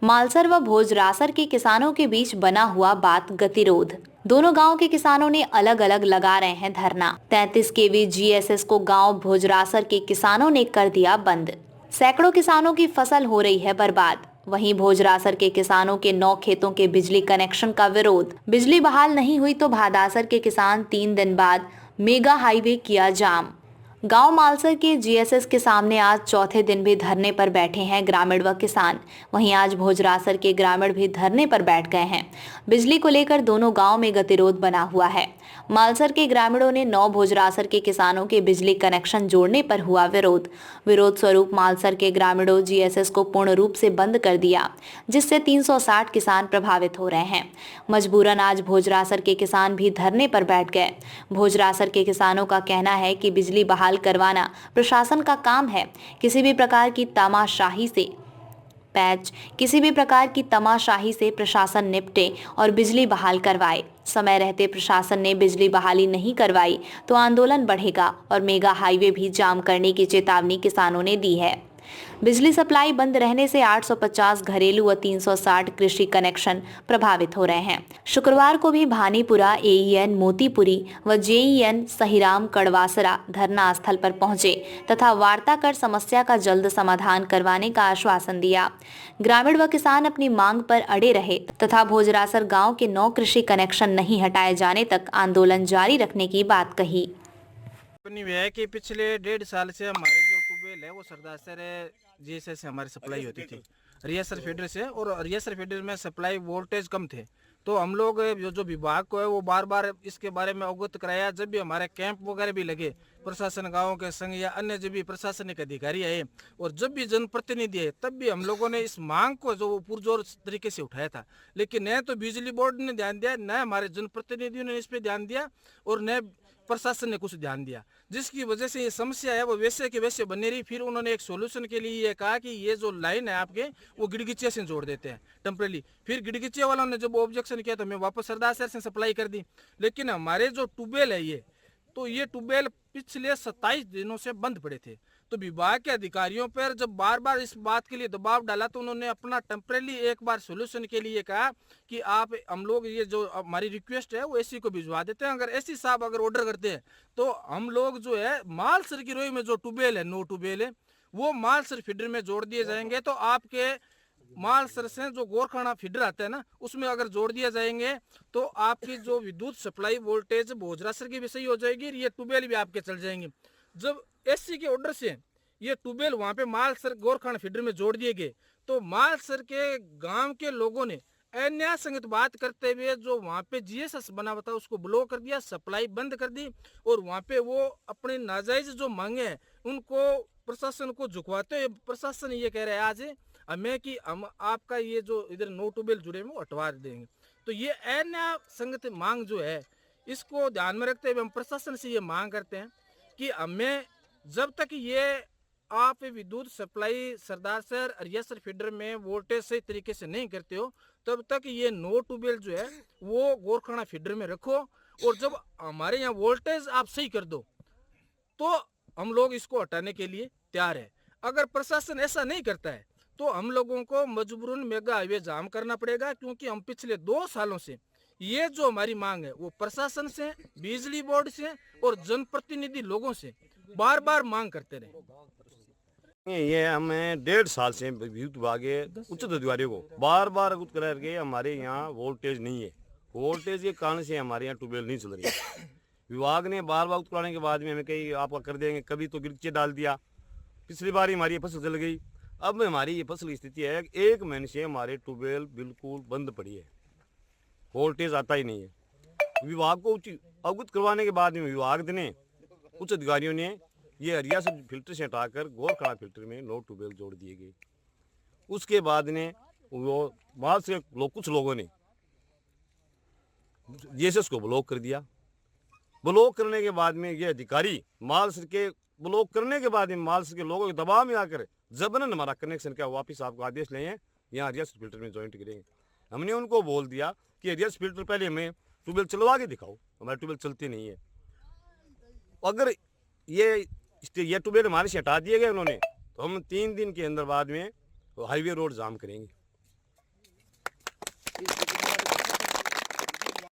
मालसर व भोजरासर के किसानों के बीच बना हुआ बात गतिरोध। दोनों गांव के किसानों ने अलग अलग लगा रहे हैं धरना। 33 केवी जीएसएस को गांव भोजरासर के किसानों ने कर दिया बंद। सैकड़ों किसानों की फसल हो रही है बर्बाद। वहीं भोजरासर के किसानों के 9 खेतों के बिजली कनेक्शन का विरोध। बिजली बहाल नहीं हुई तो भादासर के किसान 3 दिन बाद मेगा हाईवे किया जाम। गांव मालसर के जीएसएस के सामने आज चौथे दिन भी धरने पर बैठे हैं ग्रामीण व किसान। वहीं आज भोजरासर के ग्रामीण भी धरने पर बैठ गए हैं। बिजली को लेकर दोनों गांव में गतिरोध बना हुआ है। मालसर के ग्रामीणों ने 9 भोजरासर के किसानों के बिजली कनेक्शन जोड़ने पर हुआ विरोध स्वरूप मालसर के ग्रामीणों जीएसएस को पूर्ण रूप से बंद कर दिया, जिससे 360 किसान प्रभावित हो रहे हैं। मजबूरन आज भोजरासर के किसान भी धरने पर बैठ गए। भोजरासर के किसानों का कहना है कि बिजली बहाल करवाना प्रशासन का काम है। किसी भी प्रकार की तमाशाही से प्रशासन निपटे और बिजली बहाल करवाए। समय रहते प्रशासन ने बिजली बहाली नहीं करवाई तो आंदोलन बढ़ेगा और मेगा हाईवे भी जाम करने की चेतावनी किसानों ने दी है। बिजली सप्लाई बंद रहने से 850 घरेलू व 360 कृषि कनेक्शन प्रभावित हो रहे हैं। शुक्रवार को भी भानीपुरा, एईएन मोतीपुरी व जेईएन सहीराम कड़वासरा धरना स्थल पर पहुंचे तथा वार्ता कर समस्या का जल्द समाधान करवाने का आश्वासन दिया। ग्रामीण व किसान अपनी मांग पर अड़े रहे तथा भोजरासर गांव के 9 कृषि कनेक्शन नहीं हटाए जाने तक आंदोलन जारी रखने की बात कही। है कि पिछले 1.5 साल से हमारे जो ट्यूबवेल है वो सरदासर जीएसएस से हमारी सप्लाई होती थी रियासर फीडर से, और रियासर फीडर में सप्लाई वोल्टेज कम थे। तो हम लोग जो विभाग को है वो बार बार इसके बारे में अवगत कराया। जब भी हमारे कैंप वगैरह भी लगे, प्रशासन गाँव के संघ या अन्य जो भी प्रशासनिक अधिकारी आए और जब भी जनप्रतिनिधि आए, तब भी हम लोगों ने इस मांग को जो पुरजोर तरीके से उठाया था। लेकिन न तो बिजली बोर्ड ने ध्यान दिया, न हमारे जनप्रतिनिधियों ने इस पर ध्यान दिया और न प्रशासन ने कुछ ध्यान दिया, जिसकी वजह से ये समस्या है वो वैसे के वैसे बनी रही। फिर उन्होंने एक सॉल्यूशन के लिए ये कहा कि ये जो लाइन है आपके वो गिड़गिचिया से जोड़ देते हैं टेम्परेली। फिर गिड़गिचिया वालों ने जब ऑब्जेक्शन किया तो मैं वापस सरदासर से सप्लाई कर दी। लेकिन हमारे जो ट्यूबवेल है ये ट्यूबवेल पिछले 27 दिनों से बंद पड़े थे। तो विभाग के अधिकारियों पर जब बार बार इस बात के लिए दबाव डाला तो उन्होंने अपना टेम्परेली एक बार सॉल्यूशन के लिए कहा कि हम लोग ये जो हमारी रिक्वेस्ट है वो एसी को भिजवा देते हैं। अगर एसी साहब अगर ऑर्डर करते हैं तो हम लोग जो है मालसर की रोई में जो ट्यूबवेल है, 9 ट्यूबवेल है, वो मालसर फीडर में जोड़ दिए जाएंगे। तो आपके मालसर से जो गोरखाना फीडर आता है ना, उसमें अगर जोड़ दिया जाएंगे तो आपकी जो विद्युत सप्लाई वोल्टेज भोजरासर की भी सही हो जाएगी, ये ट्यूबवेल भी आपके चल जाएंगे। जब एससी के ऑर्डर से ये ट्यूबवेल वहां पे मालसर गोरखाना फीडर में जोड़ दिए गए तो मालसर के गांव के लोगों ने अन्याय संगत बात करते हुए जो वहां पे जीएसएस बना हुआ था उसको ब्लॉक कर दिया, सप्लाई बंद कर दी और वहां पे वो अपने नाजायज जो मांगे हैं उनको प्रशासन को झुकवाते हुए प्रशासन ये कह रहा है आज हमें कि हम आपका ये जो इधर 9 ट्यूबवेल जुड़े हैं वो हटवा देंगे। तो ये अन्याय संगत मांग जो है इसको ध्यान में रखते हुए हम प्रशासन से ये मांग करते हैं कि हमें जब तक ये आप विद्युत सप्लाई सरदासर रियासर फीडर में वोल्टेज सही तरीके से नहीं करते हो तब तक ये 9 ट्यूबवेल जो है वो गोरखाना फीडर में रखो, और जब हमारे यहाँ वोल्टेज आप सही कर दो तो हम लोग इसको हटाने के लिए तैयार है। अगर प्रशासन ऐसा नहीं करता है तो हम लोगों को मजबूरन मेगा हाईवे जाम करना पड़ेगा, क्योंकि हम पिछले 2 सालों से ये जो हमारी मांग है वो प्रशासन से, बिजली बोर्ड से और जनप्रतिनिधि लोगों से बार बार मांग करते रहे। ये हमें 1.5 साल से विद्युत विभाग के उच्च अधिकारियों को बार बार अवगत करा के हमारे यहाँ वोल्टेज नहीं है, वोल्टेज के कारण से हमारे यहाँ ट्यूबवेल नहीं चल रही है। विभाग ने बार बार कराने के बाद में हमें कही आपका कर देंगे, कभी तो गिरचे डाल दिया। पिछली बार ही हमारी फसल जल गई। अब हमारी ये फसल की स्थिति है 1 महीने से हमारे ट्यूबवेल बिल्कुल बंद पड़ी है, वोल्टेज आता ही नहीं है। विभाग को अवगत करवाने के बाद में विभाग ने उच्च अधिकारियों ने ये रियासत फिल्टर से हटाकर गोरखाना फिल्टर में 9 ट्यूबवेल जोड़ दिए गए। उसके बाद ने वो बाद से कुछ लोगों ने जीएसएस को ब्लॉक कर दिया। ब्लॉक करने के बाद में ये अधिकारी मालसर के ब्लॉक करने के बाद में मालसर के लोगों के दबाव में आकर जबरन हमारा कनेक्शन का वापस आपको आदेश ले हैं, यहाँ रियासत फिल्टर में ज्वाइंट करेंगे। हमने उनको बोल दिया कि रियासत फिल्टर पहले हमें ट्यूबवेल चलवा के दिखाओ, हमारे ट्यूबवेल चलती नहीं है। अगर ये ट्यूबवेल हमारे से हटा दिए गए उन्होंने तो हम 3 दिन के अंदर बाद में हाईवे रोड जाम करेंगे।